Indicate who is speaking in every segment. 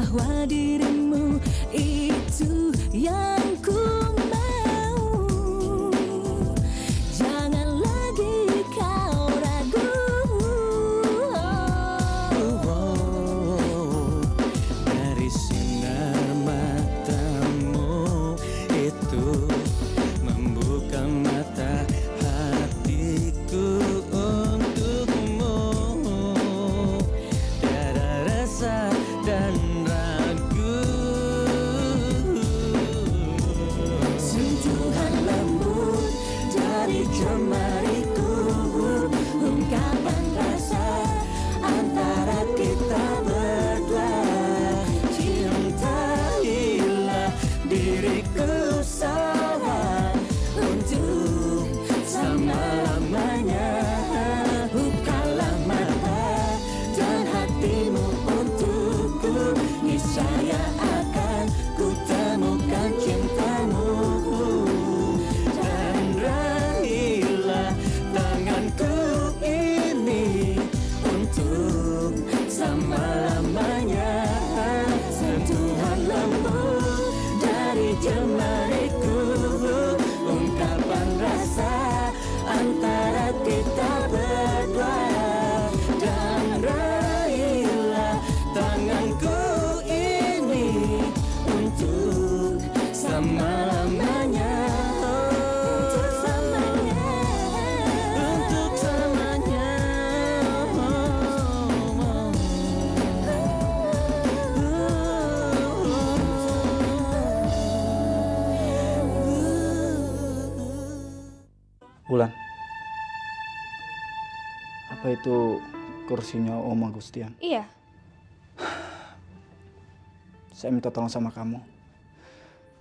Speaker 1: bahwa dirimu itu yang ku mau. Jangan lagi kau ragu.
Speaker 2: Dari sinar matamu itu membuka mata hatiku untukmu. Tiada rasa dan ragu.
Speaker 1: Sentuhan lembut dari jemariku, ungkapan rasa antara kita berdua. Cintailah diriku sayang untuk selama-lamanya. Bukalah mata dan hatimu untukku, niscaya akan ku temukan cintamu. Dan raihlah tanganku ini untuk selama-lamanya. Sentuhan lembut dari jemariku, ungkapan rasa antara kita berdua. Dan raihlah tanganku ini untuk selama-lamanya. Untuk selamanya. Untuk selamanya.
Speaker 3: Wulan, apa itu kursinya Om Agustian?
Speaker 4: Iya.
Speaker 3: Saya minta tolong sama kamu.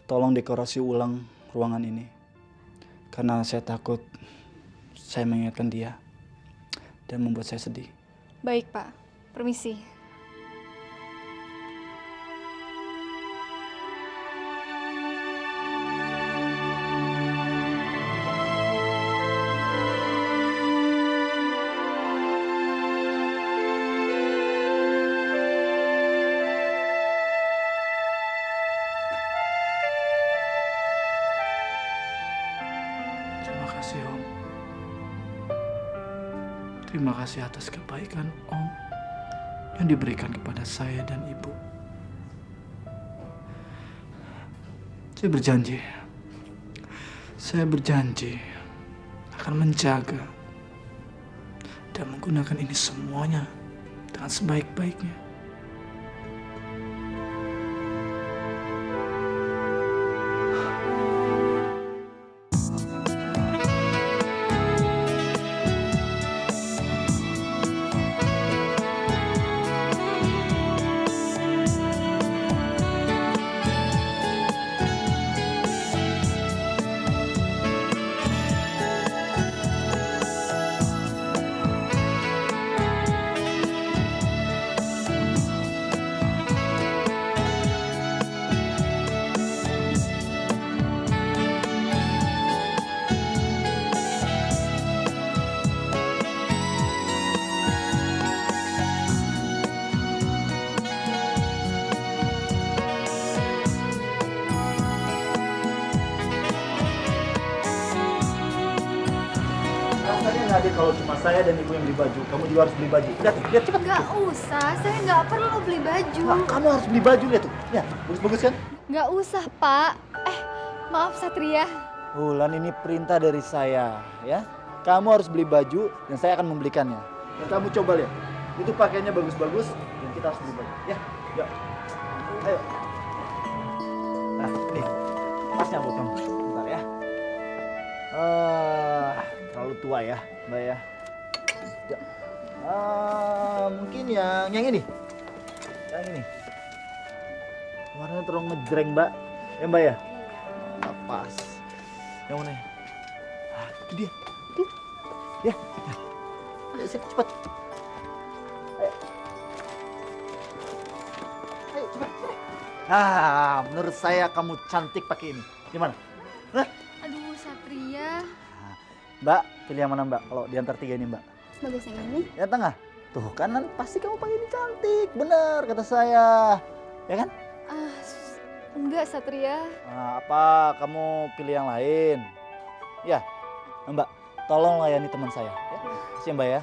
Speaker 3: Tolong dekorasi ulang ruangan ini. Karena saya takut saya mengingatkan dia dan membuat saya sedih.
Speaker 4: Baik, Pak. Permisi.
Speaker 3: Terima kasih Om. Terima kasih atas kebaikan Om yang diberikan kepada saya dan Ibu. Saya berjanji akan menjaga dan menggunakan ini semuanya dengan sebaik-baiknya.
Speaker 5: Hadir kalau cuma saya dan ibu yang beli baju, kamu juga harus beli baju. Lihat cepet.
Speaker 4: Nggak usah, saya nggak perlu beli baju.
Speaker 5: Nah, kamu harus beli baju, lihat tuh. Ya, bagus-bagus kan?
Speaker 4: Nggak usah, Pak. Maaf Satria.
Speaker 5: Wulan, ini perintah dari saya, ya. Kamu harus beli baju dan saya akan membelikannya. Dan kamu coba lihat, itu pakaiannya bagus-bagus dan kita harus beli baju. Ya, yuk. Ayo. Nah, ini pasnya buat kamu. Bentar ya. Terlalu tua ya, Mbak ya. Ya. Mungkin yang ini. Yang ini. Warnanya terlalu ngejreng, Mbak. Ya, Mbak ya? Pas. Yang mana ya? Itu dia. Tuh. Ya. Ayo, cepat. Ayo. Ayo, cepat. Menurut saya kamu cantik pakai ini. Gimana? Hah?
Speaker 4: Aduh, Satria.
Speaker 5: Mbak, pilih yang mana Mbak? Kalau di antara tiga ini Mbak.
Speaker 4: Bagus yang ini.
Speaker 5: Yang tengah. Tuh kan pasti kamu pakai ini cantik. Benar kata saya. Ya kan?
Speaker 4: Enggak, Satria.
Speaker 5: Nah, apa kamu pilih yang lain? Ya, Mbak, tolong layani teman saya. Ya, kasih Mbak ya.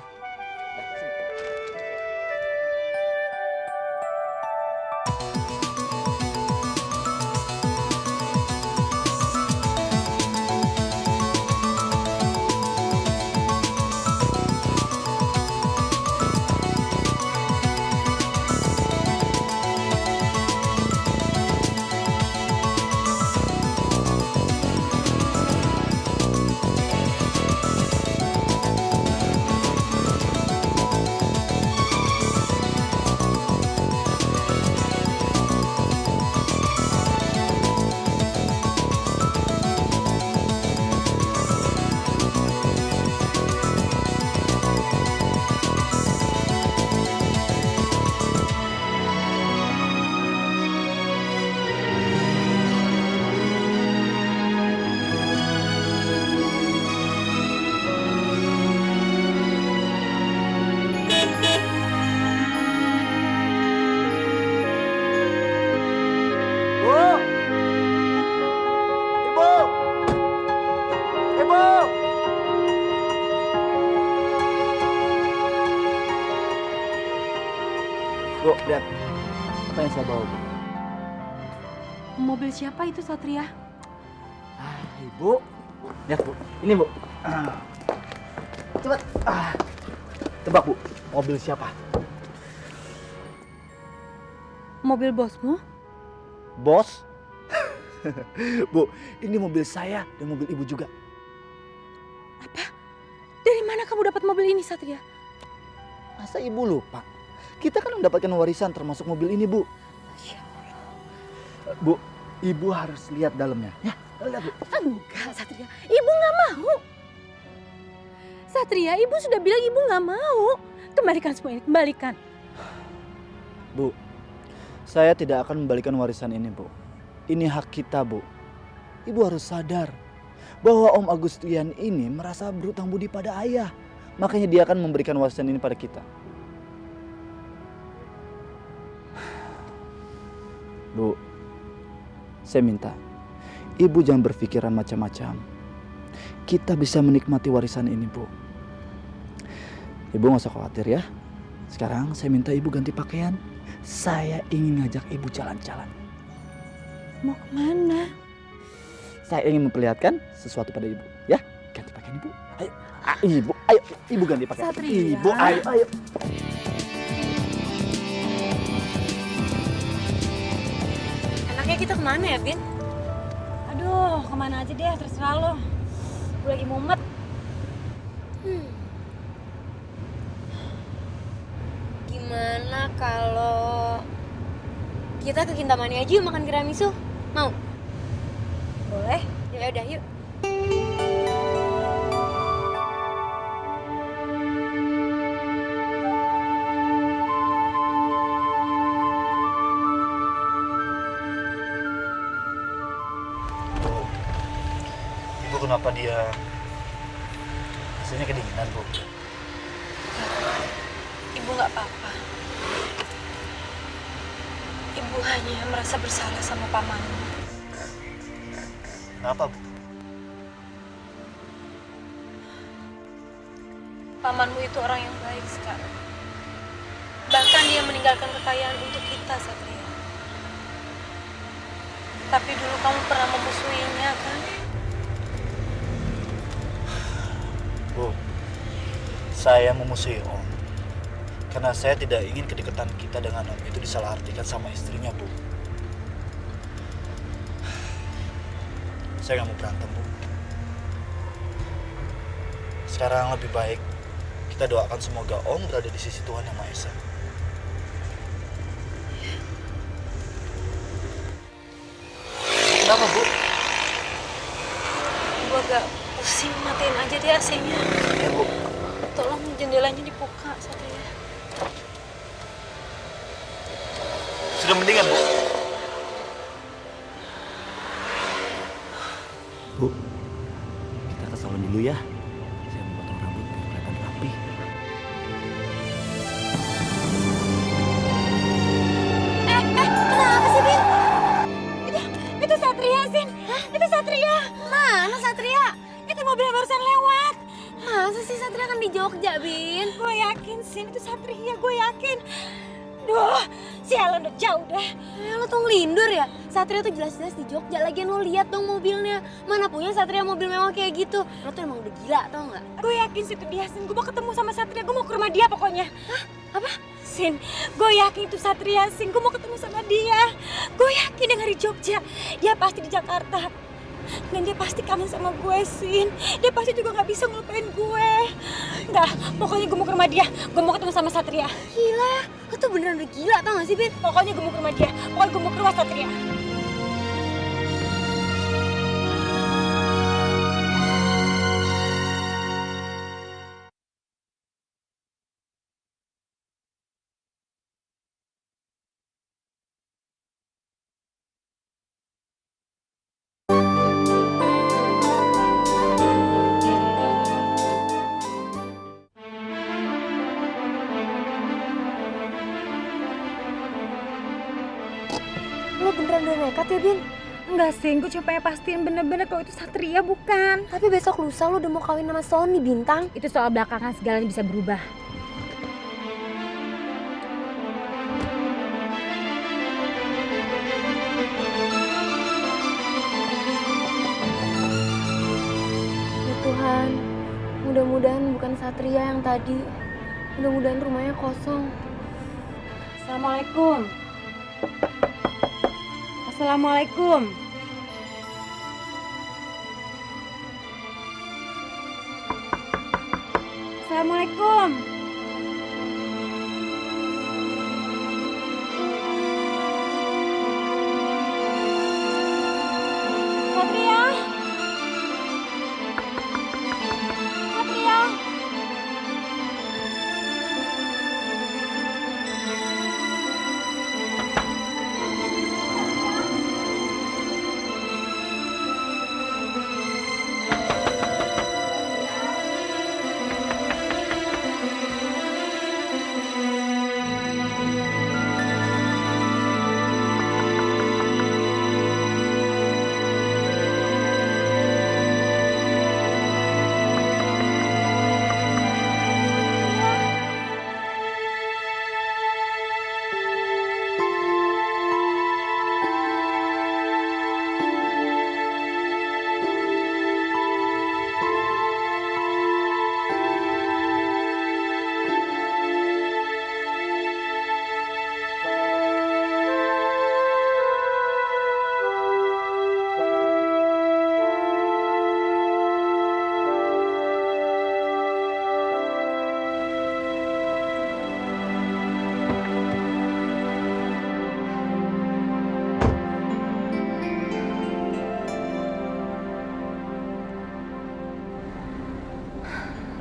Speaker 5: Bu, lihat apa yang saya bawa, Bu.
Speaker 6: Mobil siapa itu, Satria?
Speaker 5: Ibu. Lihat, Bu. Ini, Bu. Cepat. Tebak, Bu. Mobil siapa?
Speaker 6: Mobil bosmu?
Speaker 5: Bos? Bu, ini mobil saya dan mobil Ibu juga.
Speaker 6: Apa? Dari mana kamu dapat mobil ini, Satria?
Speaker 5: Masa Ibu lupa? Kita kan mendapatkan warisan termasuk mobil ini, Bu.
Speaker 6: Masya Allah.
Speaker 5: Bu, Ibu harus lihat dalamnya. Ya, lihat, Bu.
Speaker 6: Enggak, Satria. Ibu nggak mau. Satria, Ibu sudah bilang Ibu nggak mau. Kembalikan semua ini, kembalikan.
Speaker 5: Bu, saya tidak akan membalikan warisan ini, Bu. Ini hak kita, Bu. Ibu harus sadar bahwa Om Agustian ini merasa berutang budi pada ayah. Makanya dia akan memberikan warisan ini pada kita. Bu, saya minta Ibu jangan berpikiran macam-macam. Kita bisa menikmati warisan ini, Bu. Ibu gak usah khawatir ya. Sekarang saya minta Ibu ganti pakaian. Saya ingin ngajak Ibu jalan-jalan.
Speaker 6: Mau kemana?
Speaker 5: Saya ingin memperlihatkan sesuatu pada Ibu. Ya, ganti pakaian Ibu. Ayo, Ibu, ayo. Ibu ganti pakaian.
Speaker 6: Satria.
Speaker 5: Ibu, ayo.
Speaker 6: Enaknya kita kemana ya, Bin? Aduh, kemana aja deh, terserah lo. Gue lagi mumet. Gimana kalau kita ke Kintamani aja yuk makan tiramisu? Mau? Boleh. Ya udah, yuk.
Speaker 5: Ibu kenapa dia sini kedinginan, Bu?
Speaker 6: Ibu nggak apa-apa. Ibu hanya merasa bersalah sama pamanmu.
Speaker 5: Kenapa, Bu?
Speaker 6: Pamanmu itu orang yang baik sekali. Bahkan dia meninggalkan kekayaan untuk kita, Satria. Tapi dulu kamu pernah memusuhinya, kan?
Speaker 5: Bu, saya memusuhi Om. Karena saya tidak ingin kedekatan kita dengan Om itu disalahartikan sama istrinya, Bu. Saya nggak mau berantem, Bu. Sekarang lebih baik kita doakan semoga Om berada di sisi Tuhan Yang Maha Esa. Kenapa, Bu?
Speaker 6: Ibu agak pusing, matiin aja deh AC-nya.
Speaker 5: Ya, Bu.
Speaker 6: Tolong jendelanya dibuka, Satria.
Speaker 5: Sudah mendingan, Bu. Bu, kita ke salon dulu ya. Saya mau potong rambut biar kelihatan rapi.
Speaker 6: Kenapa Satria, itu mobil yang barusan lewat. Masa sih Satria kan di Jogja, Bin? Gue yakin, Sin, itu Satria, gue yakin. Duh, sialan udah jauh dah. Lo tuh ngelindur ya? Satria tuh jelas-jelas di Jogja. Lagian lo lihat dong mobilnya. Mana punya Satria mobil mewah kayak gitu. Lo tuh emang udah gila, tau gak? Gue yakin sih itu dia, Sin. Gue mau ketemu sama Satria. Gue mau ke rumah dia pokoknya. Hah? Apa? Sin, gue yakin itu Satria, Sin. Gue mau ketemu sama dia. Gue yakin dia dari Jogja. Dia pasti di Jakarta. Dan dia pasti kangen sama gue, Sin. Dia pasti juga gak bisa ngelupain gue. Nggak, pokoknya gue mau ke rumah dia. Gue mau ketemu sama Satria. Gila, lo tuh beneran udah gila, tau gak sih, Bin? Pokoknya gue mau ke rumah dia. Pokoknya gue mau ke rumah Satria. Lo beneran udah nekat ya, Bin?
Speaker 7: Enggak sih, gue cuma pengen pastiin bener-bener kalau itu Satria bukan.
Speaker 6: Tapi besok lusa lo udah mau kawin sama Sony, Bintang.
Speaker 7: Itu soal belakangan segalanya bisa berubah.
Speaker 6: Ya Tuhan, mudah-mudahan bukan Satria yang tadi. Mudah-mudahan rumahnya kosong.
Speaker 7: Assalamualaikum. Assalamualaikum. Assalamualaikum. Satria. Satria.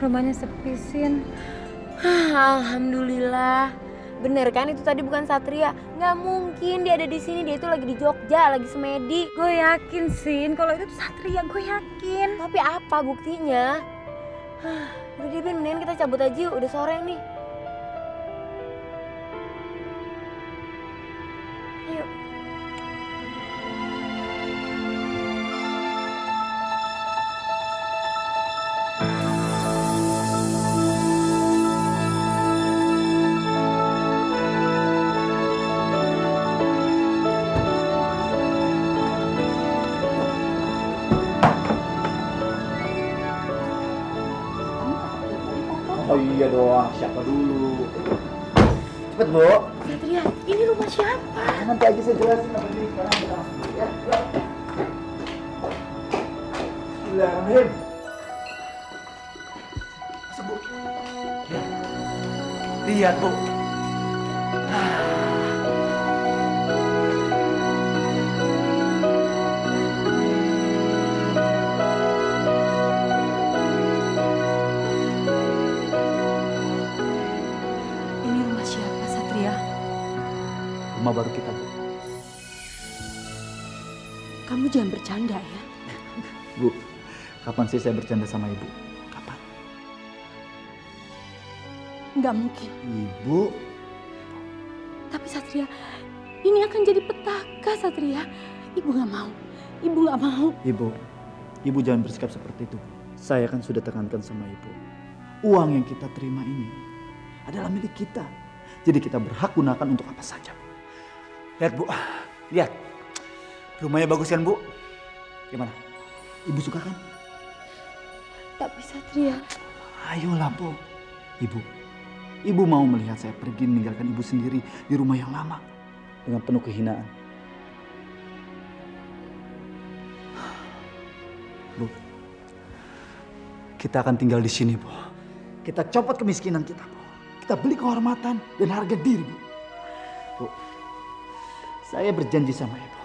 Speaker 7: Rumahnya sepi, Sin.
Speaker 6: Alhamdulillah. Bener kan itu tadi bukan Satria? Nggak mungkin dia ada di sini. Dia itu lagi di Jogja, lagi semedi.
Speaker 7: Gue yakin, Sin, kalau itu tuh Satria, gue yakin.
Speaker 6: Tapi apa buktinya? Udah deh, Ben, mendingan kita cabut aja yuk. Udah sore nih. Ayo.
Speaker 5: Oh iya dong, siapa dulu? Cepet, Bu.
Speaker 6: Satria, ini rumah siapa?
Speaker 5: Nanti aja saya jelasin apa ini. Sekarang kita masuk dulu, ya. Yuk. Bismillahirrahmanirrahim. Masuk, Bu. Ya. Lihat, Bu.
Speaker 7: Ini rumah siapa, Satria?
Speaker 5: Rumah baru kita, Bu.
Speaker 7: Kamu jangan bercanda ya.
Speaker 5: Bu, kapan sih saya bercanda sama Ibu? Kapan?
Speaker 7: Nggak mungkin.
Speaker 5: Ibu,
Speaker 7: Tapi Satria, ini akan jadi petaka, Satria. Ibu nggak mau. Ibu nggak mau.
Speaker 5: Ibu, Ibu jangan bersikap seperti itu. Saya kan sudah tekankan sama ibu. Uang yang kita terima ini adalah milik kita. Jadi kita berhak gunakan untuk apa saja. Lihat Bu, lihat. Rumahnya bagus kan Bu? Gimana? Ibu suka kan?
Speaker 6: Tapi Satria,
Speaker 5: Ayolah Bu. Ibu mau melihat saya pergi meninggalkan ibu sendiri di rumah yang lama. Dengan penuh kehinaan. Bu, kita akan tinggal di sini, Bu. Kita copot kemiskinan kita, Bu. Kita beli kehormatan dan harga diri, Bu. Bu, saya berjanji sama Ibu.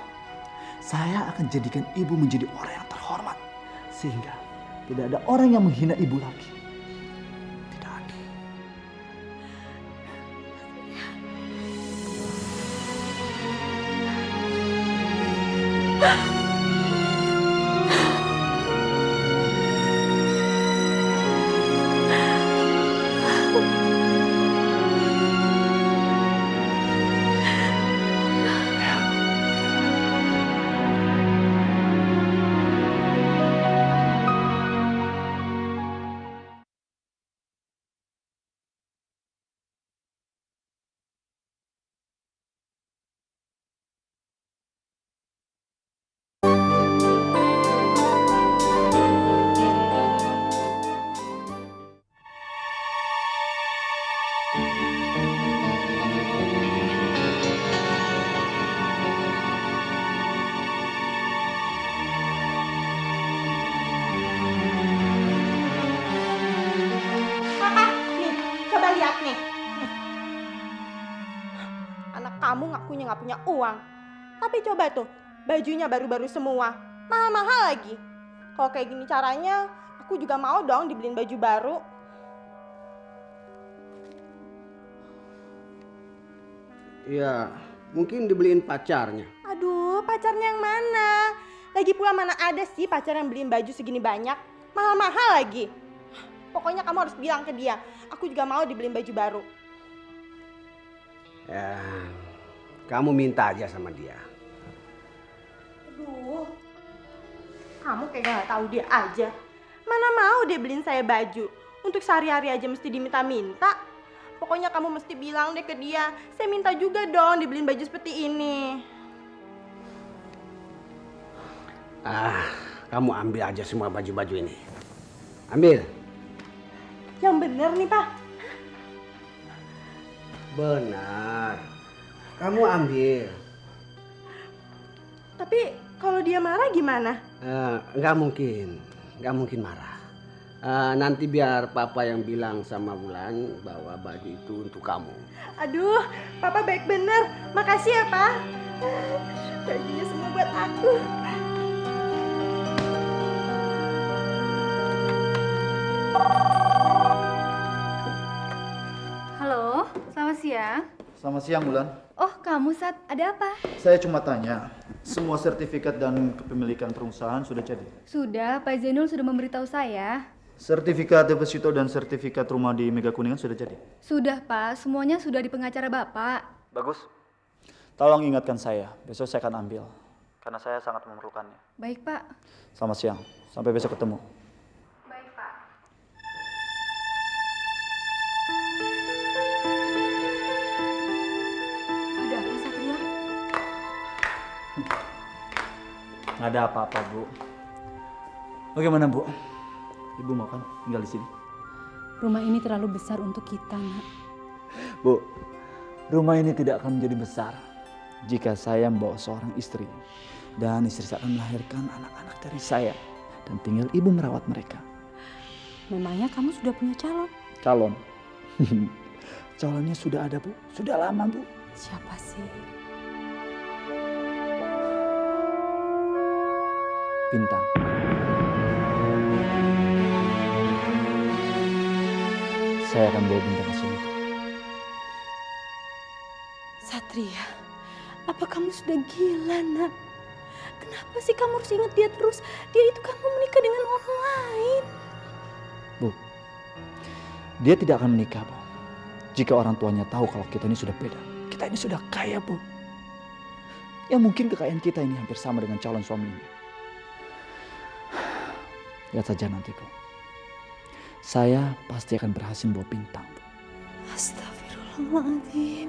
Speaker 5: Saya akan jadikan Ibu menjadi orang yang terhormat. Sehingga tidak ada orang yang menghina Ibu lagi. Tidak ada.
Speaker 6: Kakak, nih, coba lihat nih. Anak kamu ngakunya nggak punya uang. Tapi coba tuh, bajunya baru-baru semua. Mahal-mahal lagi. Kalau kayak gini caranya, aku juga mau dong dibeliin baju baru.
Speaker 8: Ya, mungkin dibeliin pacarnya.
Speaker 6: Aduh, pacarnya yang mana? Lagi pula mana ada sih pacar yang beliin baju segini banyak? Mahal-mahal lagi. Pokoknya kamu harus bilang ke dia, aku juga mau dibeliin baju baru.
Speaker 8: Ya, kamu minta aja sama dia.
Speaker 6: Aduh, kamu kayak gak tahu dia aja. Mana mau dia beliin saya baju? Untuk sehari-hari aja mesti diminta-minta. Pokoknya kamu mesti bilang deh ke dia, saya minta juga dong dibeliin baju seperti ini.
Speaker 8: Kamu ambil aja semua baju-baju ini. Ambil.
Speaker 6: Yang bener nih, Pak.
Speaker 8: Benar. Kamu ambil.
Speaker 6: Tapi kalau dia marah gimana?
Speaker 8: Nggak mungkin marah. Nanti biar papa yang bilang sama Wulan bahwa baju itu untuk kamu.
Speaker 6: Aduh, Papa baik bener. Makasih ya, Pak. Bajunya semua buat aku.
Speaker 4: Halo, selamat siang.
Speaker 5: Selamat siang, Bulan.
Speaker 4: Oh, kamu Sat, ada apa?
Speaker 5: Saya cuma tanya, semua sertifikat dan kepemilikan perusahaan sudah jadi?
Speaker 4: Sudah, Pak Zainul sudah memberitahu saya.
Speaker 5: Sertifikat deposito dan sertifikat rumah di Mega Kuningan sudah jadi?
Speaker 4: Sudah, Pak, semuanya sudah di pengacara Bapak.
Speaker 5: Bagus. Tolong ingatkan saya, besok saya akan ambil. Karena saya sangat memerlukannya.
Speaker 4: Baik, Pak.
Speaker 5: Selamat siang, sampai besok ketemu.
Speaker 4: Baik, Pak. Ada apa, Satria?
Speaker 5: Nggak ada apa-apa, Bu. Bagaimana, Bu? Ibu mau kan tinggal di sini?
Speaker 7: Rumah ini terlalu besar untuk kita, Nak.
Speaker 5: Bu, rumah ini tidak akan menjadi besar jika saya membawa seorang istri. Dan istri saya akan melahirkan anak-anak dari saya. Dan tinggal ibu merawat mereka.
Speaker 7: Memangnya kamu sudah punya calon?
Speaker 5: Calon? Calonnya sudah ada, Bu. Sudah lama, Bu.
Speaker 7: Siapa sih?
Speaker 5: Bintang. Saya akan bawa Bintang ke sini.
Speaker 6: Satria, apa kamu sudah gila, Nak? Kenapa sih kamu harus ingat dia terus? Dia itu kan mau menikah dengan orang lain.
Speaker 5: Bu, dia tidak akan menikah, Bu. Jika orang tuanya tahu kalau kita ini sudah beda. Kita ini sudah kaya, Bu. Ya mungkin kekayaan kita ini hampir sama dengan calon suaminya.
Speaker 3: Lihat saja nanti kok. Saya pasti akan berhasil bawa bintang, Bu.
Speaker 6: Astagfirullahaladzim.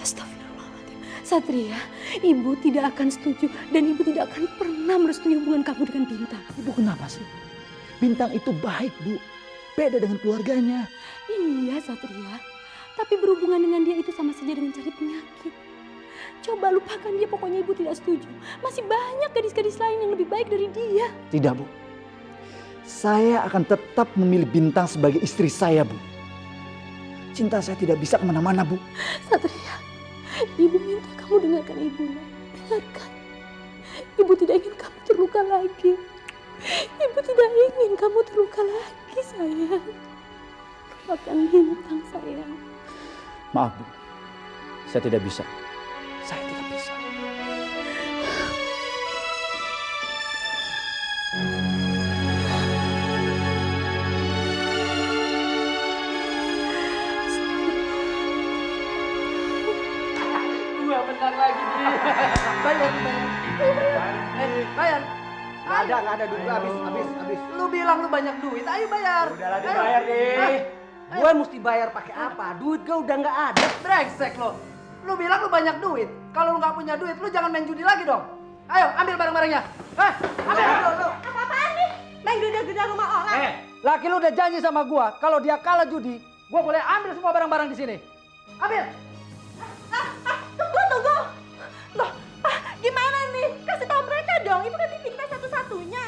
Speaker 6: Astagfirullahaladzim. Satria, ibu tidak akan setuju dan ibu tidak akan pernah merestui hubungan kamu dengan Bintang.
Speaker 5: Ibu kenapa sih? Bintang itu baik, Bu. Beda dengan keluarganya.
Speaker 6: Iya Satria, tapi berhubungan dengan dia itu sama saja dengan cari penyakit. Coba lupakan dia, pokoknya ibu tidak setuju. Masih banyak gadis-gadis lain yang lebih baik dari dia.
Speaker 5: Tidak, Bu. Saya akan tetap memilih Bintang sebagai istri saya, Bu. Cinta saya tidak bisa kemana-mana, Bu.
Speaker 6: Satria, ibu minta kamu dengarkan ibu. Dengarkan. Ibu tidak ingin kamu terluka lagi. Ibu tidak ingin kamu terluka lagi, sayang. Lupakan Bintang, sayang.
Speaker 3: Maaf, Bu. Saya tidak bisa. Saya tidak bisa.
Speaker 8: Dua bentar lagi, Ji. Bayar. Bayar. Nggak ada duit. Habis. Lu bilang lu banyak duit, ayo bayar.
Speaker 2: Udahlah dibayar, Di.
Speaker 8: Gue mesti bayar pakai apa? Duit gue udah nggak ada. Brengsek lo. Lu bilang lu banyak duit. Kalau lu nggak punya duit, lu jangan main judi lagi dong. Ayo, ambil barang-barangnya. Ambil lu.
Speaker 6: Apa-apaan nih? Main gede-gede rumah orang.
Speaker 8: Laki lu udah janji sama gua, kalau dia kalah judi, gua boleh ambil semua barang-barang di sini. Ambil.
Speaker 6: Tunggu. Loh, gimana nih? Kasih tahu mereka dong, itu kan TV kita satu-satunya.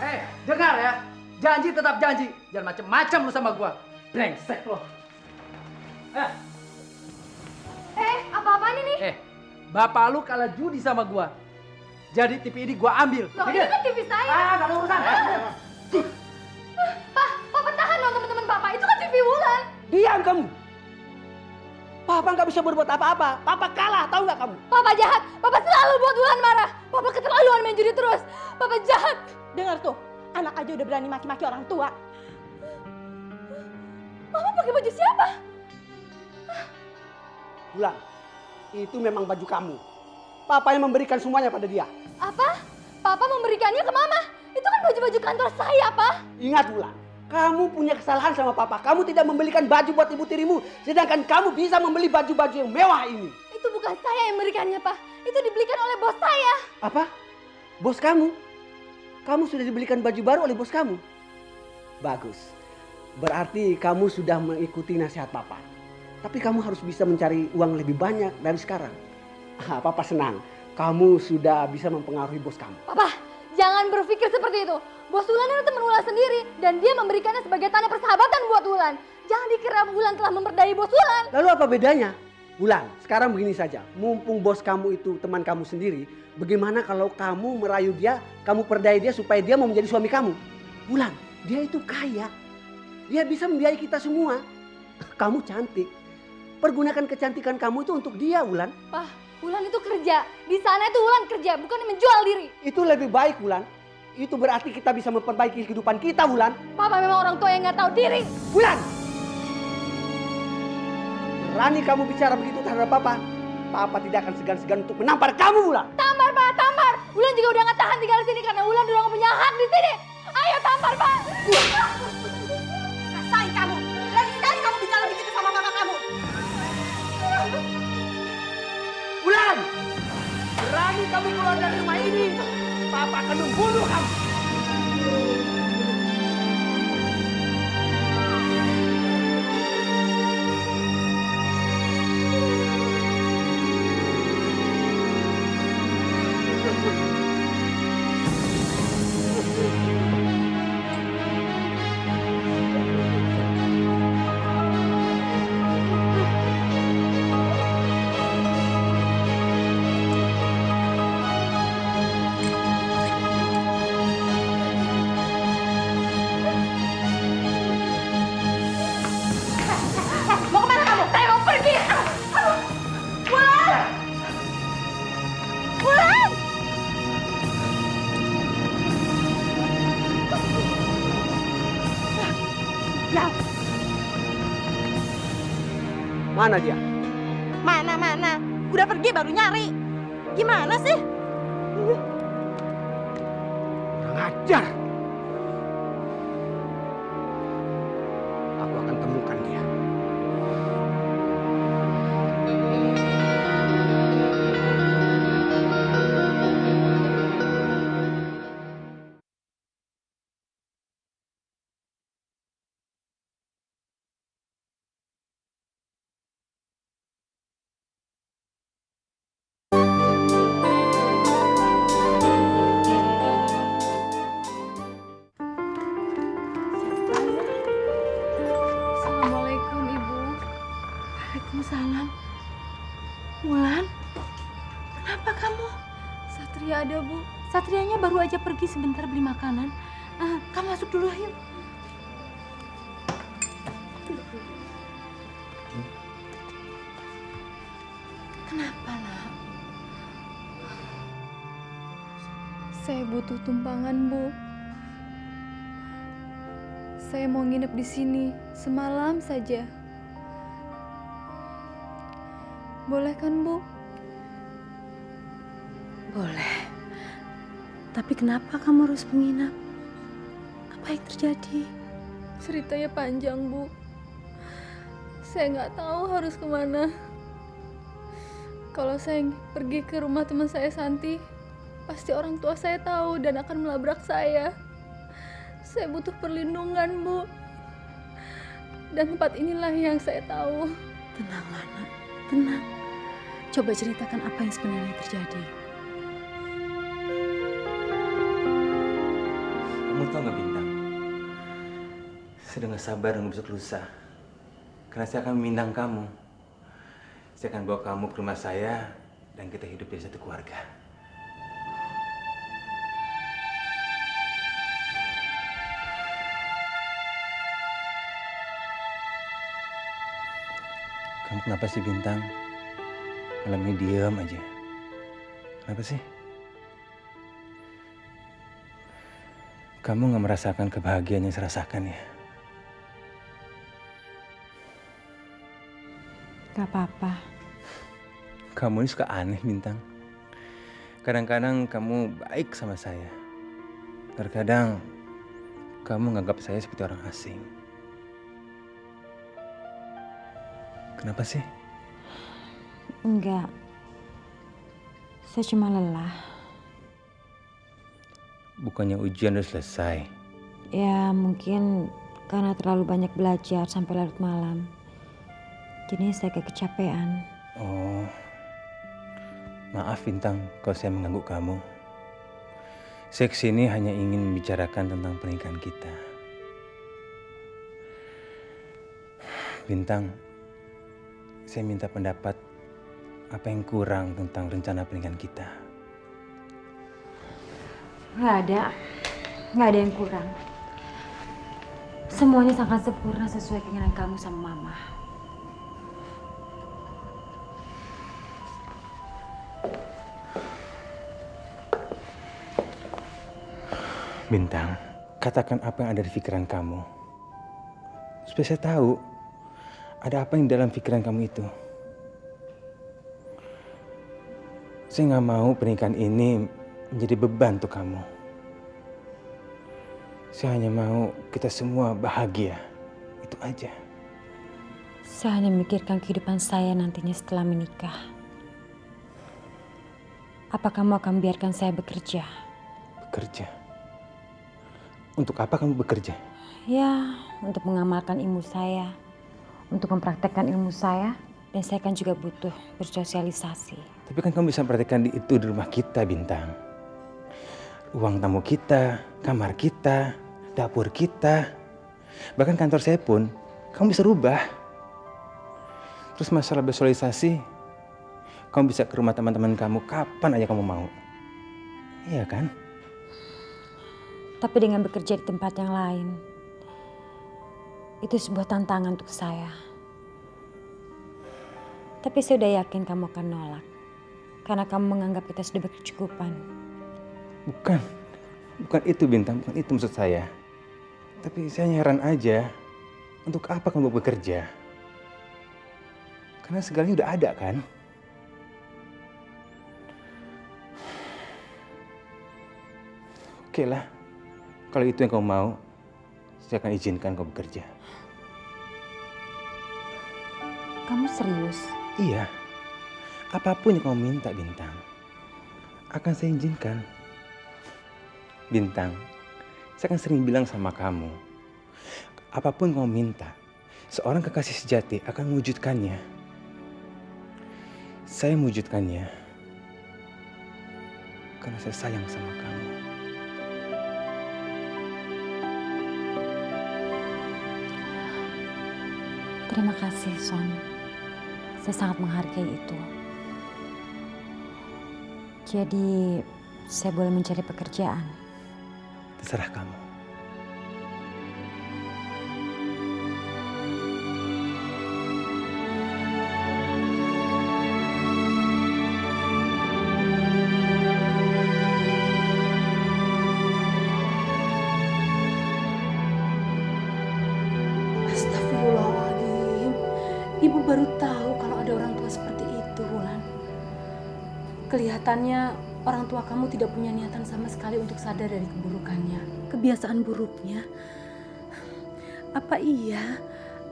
Speaker 8: Dengar ya. Janji tetap janji. Jangan macem-macem lu sama gua. Brengsek lo.
Speaker 4: Apa-apaan ini?
Speaker 8: Bapak lu kalah judi sama gua. Jadi TV ini gua ambil.
Speaker 4: Loh, ini kan TV saya.
Speaker 8: Gak ada urusan.
Speaker 4: Papa tahan dong teman-teman Papa, itu kan TV Wulan.
Speaker 8: Diam kamu. Papa nggak bisa berbuat apa-apa. Papa kalah, tahu nggak kamu?
Speaker 4: Papa jahat, Papa selalu buat Wulan marah. Papa keterlaluan main judi terus. Papa jahat.
Speaker 6: Dengar tuh, anak aja udah berani maki-maki orang tua.
Speaker 4: Mama pakai baju siapa?
Speaker 8: Wulan, itu memang baju kamu. Papa yang memberikan semuanya pada dia.
Speaker 4: Apa? Papa memberikannya ke Mama? Itu kan baju-baju kantor saya, Pak.
Speaker 8: Ingat Wulan, kamu punya kesalahan sama Papa. Kamu tidak membelikan baju buat ibu tirimu. Sedangkan kamu bisa membeli baju-baju yang mewah ini.
Speaker 4: Itu bukan saya yang memberikannya, Pak. Itu dibelikan oleh bos saya.
Speaker 8: Apa? Bos kamu? Kamu sudah dibelikan baju baru oleh bos kamu? Bagus. Berarti kamu sudah mengikuti nasihat Papa. Tapi kamu harus bisa mencari uang lebih banyak dari sekarang. Papa senang. Kamu sudah bisa mempengaruhi bos kamu.
Speaker 4: Papa, jangan berpikir seperti itu. Bos Wulan itu teman Wulan sendiri. Dan dia memberikannya sebagai tanda persahabatan buat Wulan. Jangan dikira Wulan telah memperdayai bos Wulan.
Speaker 8: Lalu apa bedanya? Wulan, sekarang begini saja. Mumpung bos kamu itu teman kamu sendiri. Bagaimana kalau kamu merayu dia, kamu perdaya dia supaya dia mau menjadi suami kamu? Wulan, dia itu kaya. Dia bisa membiayai kita semua. Kamu cantik. Pergunakan kecantikan kamu itu untuk dia, Wulan.
Speaker 4: Pak, Wulan itu kerja. Di sana itu Wulan kerja, bukan menjual diri.
Speaker 8: Itu lebih baik, Wulan. Itu berarti kita bisa memperbaiki kehidupan kita, Wulan.
Speaker 4: Papa memang orang tua yang nggak tahu diri.
Speaker 8: Wulan! Berani kamu bicara begitu terhadap Papa. Papa tidak akan segan-segan untuk menampar kamu, Wulan.
Speaker 4: Tampar, Pak, tampar. Wulan juga udah nggak tahan tinggal di sini karena Wulan udah nggak punya hak di sini. Ayo tampar, Pak.
Speaker 6: Rasain kamu. Berani sekali kamu bicara begitu sama mama kamu.
Speaker 8: Wulan! Berani kamu keluar dari rumah ini. Papa akan membunuh kamu.
Speaker 6: Mau kemana kamu? Saya mau pergi. Wulan! Wulan! Ya,
Speaker 8: Mana dia?
Speaker 6: mana? Udah pergi baru nyari. Gimana sih?
Speaker 8: Kurang ajar.
Speaker 6: Satria ada, Bu. Satrianya baru aja pergi sebentar beli makanan. Kamu masuk dulu, yuk. Kenapa, nak?
Speaker 4: Saya butuh tumpangan, Bu. Saya mau nginep di sini semalam saja. Boleh kan, Bu?
Speaker 6: Boleh. Tapi kenapa kamu harus menginap? Apa yang terjadi?
Speaker 4: Ceritanya panjang, Bu. Saya nggak tahu harus kemana. Kalau saya pergi ke rumah teman saya Santi, pasti orang tua saya tahu dan akan melabrak saya. Saya butuh perlindungan, Bu. Dan tempat inilah yang saya tahu.
Speaker 6: Tenanglah, nak. Tenang. Coba ceritakan apa yang sebenarnya terjadi.
Speaker 2: Kamu tahu nggak Bintang? Saya udah nggak sabar dengan besok lusa. Karena saya akan meminang kamu. Saya akan bawa kamu ke rumah saya dan kita hidup jadi satu keluarga. Kamu kenapa sih Bintang? Malam ini diam aja. Kenapa sih? Kamu nggak merasakan kebahagiaan yang saya rasakan ya?
Speaker 6: Gak apa-apa.
Speaker 2: Kamu ini suka aneh Bintang. Kadang-kadang kamu baik sama saya. Terkadang kamu nganggap saya seperti orang asing. Kenapa sih?
Speaker 6: Enggak. Saya cuma lelah.
Speaker 2: Bukannya ujian udah selesai?
Speaker 6: Ya mungkin karena terlalu banyak belajar sampai larut malam. Jadi saya kecapean.
Speaker 2: Oh, maaf Bintang kalau saya mengganggu kamu. Saya kesini hanya ingin membicarakan tentang pernikahan kita. Bintang, saya minta pendapat apa yang kurang tentang rencana pernikahan kita.
Speaker 6: Nggak ada yang kurang. Semuanya sangat sempurna sesuai keinginan kamu sama Mama.
Speaker 2: Bintang, katakan apa yang ada di pikiran kamu. Supaya saya tahu ada apa yang dalam pikiran kamu itu. Saya nggak mau pernikahan ini menjadi beban untuk kamu. Saya hanya mau kita semua bahagia. Itu aja.
Speaker 6: Saya hanya memikirkan kehidupan saya nantinya setelah menikah. Apa kamu akan biarkan saya bekerja?
Speaker 2: Bekerja? Untuk apa kamu bekerja?
Speaker 6: Ya, untuk mengamalkan ilmu saya. Untuk mempraktekkan ilmu saya. Dan saya kan juga butuh bersosialisasi.
Speaker 2: Tapi kan kamu bisa praktekkan itu di rumah kita, Bintang. Ruang tamu kita, kamar kita, dapur kita. Bahkan kantor saya pun, kamu bisa rubah. Terus masalah bersosialisasi, kamu bisa ke rumah teman-teman kamu kapan aja kamu mau. Iya kan?
Speaker 6: Tapi dengan bekerja di tempat yang lain, itu sebuah tantangan untuk saya. Tapi saya udah yakin kamu akan nolak. Karena kamu menganggap kita sudah berkecukupan.
Speaker 2: Bukan itu Bintang, bukan itu maksud saya. Tapi saya heran aja, untuk apa kamu bekerja? Karena segalanya udah ada kan? Oke lah, kalau itu yang kamu mau, saya akan izinkan kamu bekerja.
Speaker 6: Kamu serius?
Speaker 2: Iya, apapun yang kamu minta Bintang, akan saya izinkan. Bintang, saya akan sering bilang sama kamu, apapun yang kamu minta, seorang kekasih sejati akan mewujudkannya. Saya mewujudkannya karena saya sayang sama kamu.
Speaker 6: Terima kasih, Son. Saya sangat menghargai itu. Jadi, saya boleh mencari pekerjaan?
Speaker 2: Terserah kamu.
Speaker 9: Astagfirullahaladzim. Ibu baru tahu kalau ada orang tua seperti itu, Wulan. Kelihatannya orang tua kamu tidak punya niatan sama sekali untuk sadar dari keburukannya, kebiasaan buruknya. Apa iya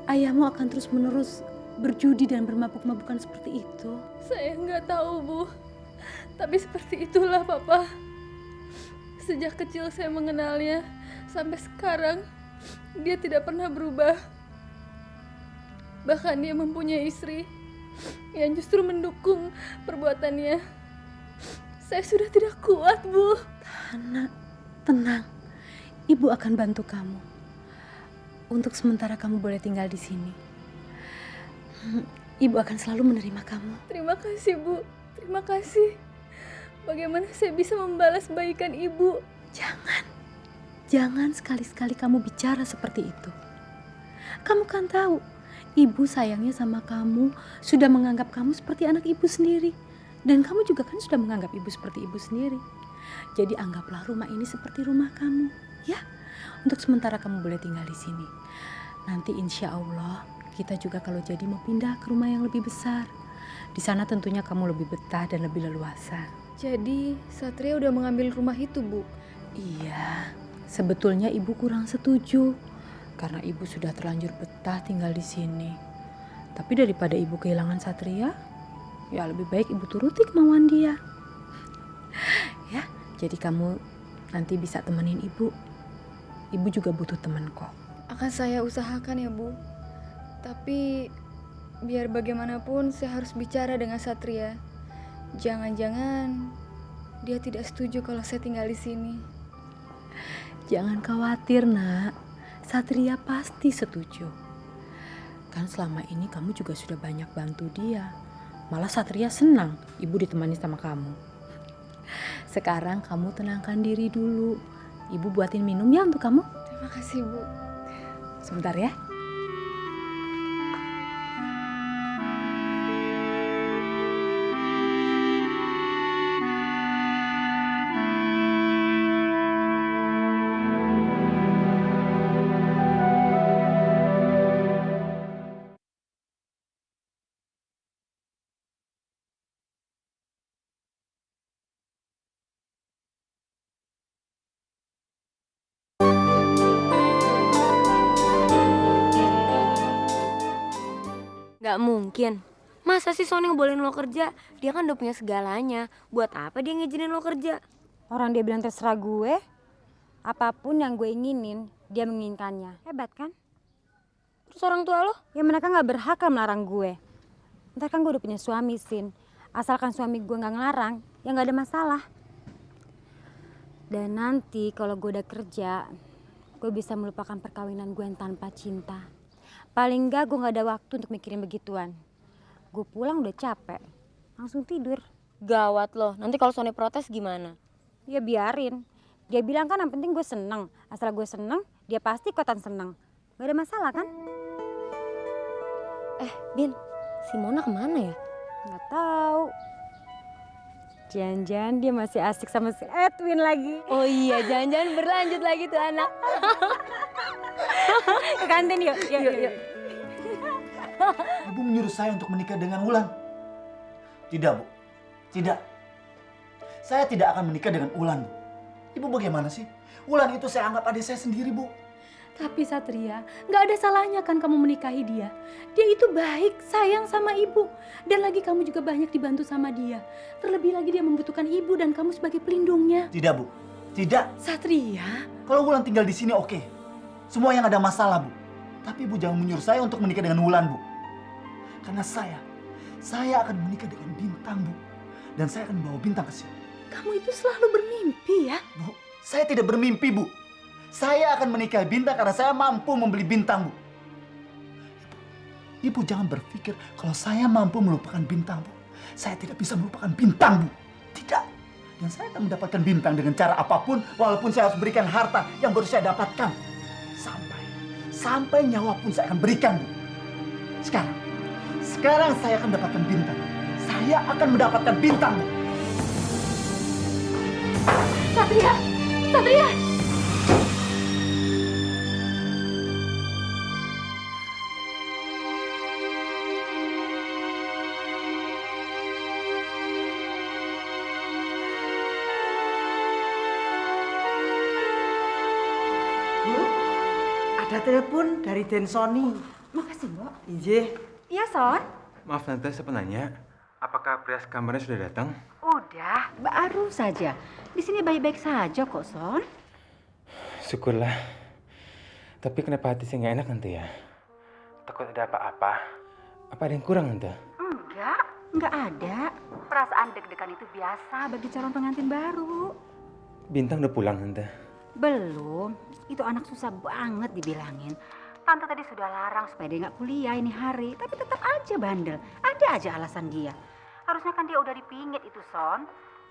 Speaker 9: ayahmu akan terus-menerus berjudi dan bermabuk-mabukan seperti itu?
Speaker 4: Saya nggak tahu, Bu. Tapi seperti itulah, Papa. Sejak kecil saya mengenalnya, sampai sekarang dia tidak pernah berubah. Bahkan dia mempunyai istri yang justru mendukung perbuatannya. Saya sudah tidak kuat, Bu.
Speaker 9: Hana, tenang. Ibu akan bantu kamu. Untuk sementara kamu boleh tinggal di sini. Ibu akan selalu menerima kamu.
Speaker 4: Terima kasih, Bu. Terima kasih. Bagaimana saya bisa membalas kebaikan Ibu?
Speaker 9: Jangan sekali-sekali kamu bicara seperti itu. Kamu kan tahu, ibu sayangnya sama kamu, sudah menganggap kamu seperti anak ibu sendiri. Dan kamu juga kan sudah menganggap ibu seperti ibu sendiri. Jadi anggaplah rumah ini seperti rumah kamu, ya. Untuk sementara kamu boleh tinggal di sini. Nanti insya Allah kita juga kalau jadi mau pindah ke rumah yang lebih besar. Di sana tentunya kamu lebih betah dan lebih leluasa.
Speaker 4: Jadi Satria udah mengambil rumah itu, Bu?
Speaker 9: Iya, sebetulnya ibu kurang setuju karena ibu sudah terlanjur betah tinggal di sini. Tapi daripada ibu kehilangan Satria, ya lebih baik ibu turuti kemauan dia. Ya, jadi kamu nanti bisa temenin ibu. Ibu juga butuh teman kok.
Speaker 4: Akan saya usahakan ya, Bu. Tapi biar bagaimanapun saya harus bicara dengan Satria. Jangan-jangan dia tidak setuju kalau saya tinggal di sini.
Speaker 9: Jangan khawatir, Nak. Satria pasti setuju. Kan selama ini kamu juga sudah banyak bantu dia. Malah Satria senang ibu ditemani sama kamu. Sekarang kamu tenangkan diri dulu. Ibu buatin minum ya untuk kamu.
Speaker 4: Terima kasih, Bu.
Speaker 9: Sebentar ya.
Speaker 6: Gak mungkin. Masa sih Sony ngebolehin lo kerja? Dia kan udah punya segalanya. Buat apa dia ngizinin lo kerja?
Speaker 7: Orang dia bilang terserah gue. Apapun yang gue inginin, dia menginginkannya. Hebat kan?
Speaker 6: Terus orang tua lo?
Speaker 7: Ya mereka gak berhak kan melarang gue. Ntar kan gue udah punya suami, Sin. Asalkan suami gue gak ngelarang, ya gak ada masalah. Dan nanti kalau gue udah kerja, gue bisa melupakan perkawinan gue yang tanpa cinta. Paling enggak gue gak ada waktu untuk mikirin begituan. Gue pulang udah capek, langsung tidur.
Speaker 6: Gawat loh, nanti kalau Sony protes gimana?
Speaker 7: Ya biarin. Dia bilang kan yang penting gue seneng. Asal gue seneng, dia pasti ikutan seneng. Gak ada masalah kan?
Speaker 6: Bin, si Mona kemana ya?
Speaker 7: Gak tahu. Jangan-jangan dia masih asik sama si Edwin lagi.
Speaker 6: Oh iya, jangan-jangan berlanjut lagi tuh anak.
Speaker 7: Ke kantin yuk. Yuk.
Speaker 5: Ibu menyuruh saya untuk menikah dengan Wulan. Tidak, Bu. Tidak. Saya tidak akan menikah dengan Wulan, Bu. Ibu bagaimana sih? Wulan itu saya anggap adik saya sendiri, Bu.
Speaker 9: Tapi Satria, gak ada salahnya kan kamu menikahi dia. Dia itu baik, sayang sama ibu. Dan lagi kamu juga banyak dibantu sama dia. Terlebih lagi dia membutuhkan ibu dan kamu sebagai pelindungnya.
Speaker 5: Tidak, Bu. Tidak.
Speaker 9: Satria,
Speaker 5: Kalau Wulan tinggal di sini oke. Semua yang ada masalah, Bu. Tapi Ibu jangan menyuruh saya untuk menikah dengan Wulan, Bu. Karena saya akan menikah dengan Bintang, Bu. Dan saya akan bawa Bintang ke sini.
Speaker 9: kamu itu selalu bermimpi ya.
Speaker 5: Bu, saya tidak bermimpi, Bu. Saya akan menikahi Bintang karena saya mampu membeli Bintang, Bu. Ibu jangan berpikir kalau saya mampu melupakan Bintang, Bu. Saya tidak bisa melupakan Bintang, Bu. Tidak. Dan saya akan mendapatkan bintang dengan cara apapun, walaupun saya harus berikan harta yang baru saya dapatkan. Sampai nyawa pun saya akan berikan, Bu. Sekarang saya akan mendapatkan bintang. Saya akan mendapatkan bintang, Bu.
Speaker 6: Satria! Satria!
Speaker 8: Ada telepon dari Den Sony.
Speaker 7: Makasih, Mbok.
Speaker 8: Iya.
Speaker 7: Iya, Son.
Speaker 2: Maaf tante, saya penanya. Apakah beras kamarnya sudah datang?
Speaker 7: Udah, baru saja. Di sini baik-baik saja kok, Son.
Speaker 2: Syukurlah. Tapi kenapa hati saya nggak enak tante ya? Takut ada apa-apa. Apa ada yang kurang tante?
Speaker 7: Enggak ada. Perasaan deg-degan itu biasa bagi calon pengantin baru.
Speaker 2: Bintang udah pulang tante.
Speaker 7: Belum, itu anak susah banget dibilangin. Tante tadi sudah larang supaya dia nggak kuliah ini hari, tapi tetap aja bandel. Ada aja alasan dia. Harusnya kan dia udah dipingit itu, Son.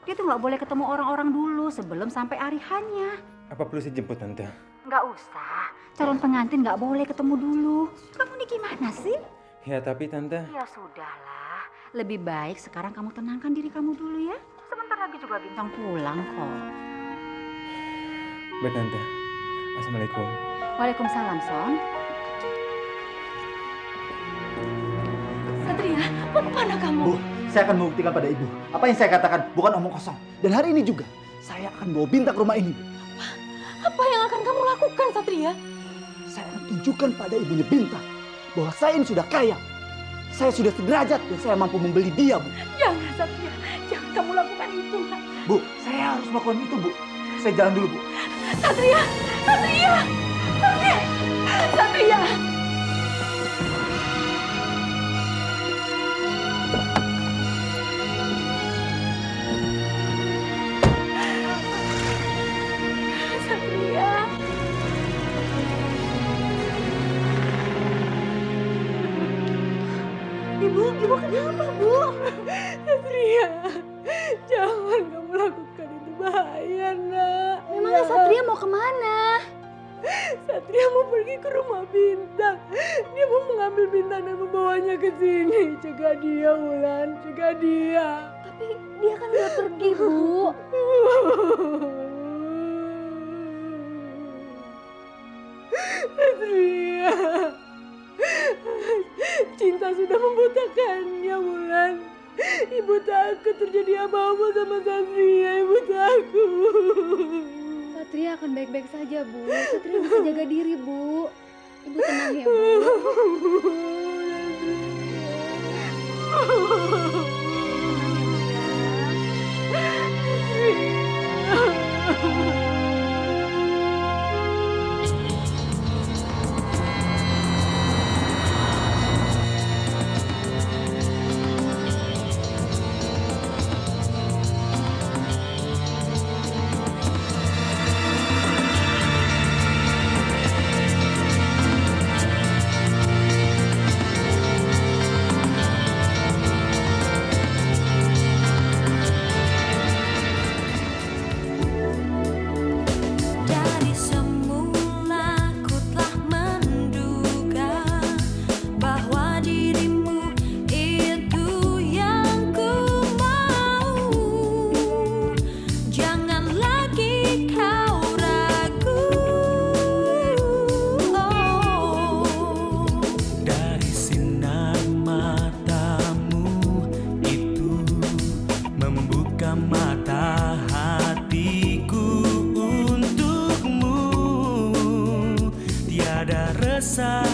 Speaker 7: Dia tuh nggak boleh ketemu orang-orang dulu sebelum sampai hari hanya.
Speaker 2: Apa perlu saya jemput tante?
Speaker 7: Nggak usah, calon pengantin nggak boleh ketemu dulu. Kamu nih gimana sih?
Speaker 2: Ya tapi tante.
Speaker 7: Ya sudahlah, lebih baik sekarang kamu tenangkan diri kamu dulu ya. Sebentar lagi juga bintang pulang kok.
Speaker 2: Baik tante. Assalamualaikum.
Speaker 7: Waalaikumsalam, Son.
Speaker 6: Satria, mau kemana kamu?
Speaker 5: Bu, saya akan membuktikan pada Ibu. Apa yang saya katakan bukan omong kosong. Dan hari ini juga, saya akan bawa bintang ke rumah ini, Bu.
Speaker 6: Apa yang akan kamu lakukan, Satria?
Speaker 5: Saya akan tunjukkan pada ibunya bintang bahwa saya ini sudah kaya. Saya sudah sederajat dan saya mampu membeli dia, Bu.
Speaker 6: Jangan, Satria. Jangan kamu lakukan itu, Nak.
Speaker 5: Bu, saya harus melakukan itu, Bu. Saya jalan dulu, Bu.
Speaker 6: Satria! Satria! Satria! Satria! Satria! Ibu kenapa, Bu? Satria, jangan kamu lakukan itu, bahaya, Nak.
Speaker 7: Memangnya Satria mau kemana?
Speaker 6: Satria mau pergi ke rumah Bintang. Dia mau mengambil Bintang dan membawanya ke sini. Cegah dia, Wulan. Cegah dia.
Speaker 7: Tapi dia kan udah pergi, Bu.
Speaker 6: Satria. Cinta sudah membutakannya, Wulan. Ibu takut terjadi apa-apa sama Satria. Ibu takut.
Speaker 7: Satria akan baik-baik saja, Bu. Satria bisa jaga diri, Bu. Ibu tenang ya, Bu.
Speaker 1: mata hatiku untukmu, tiada resah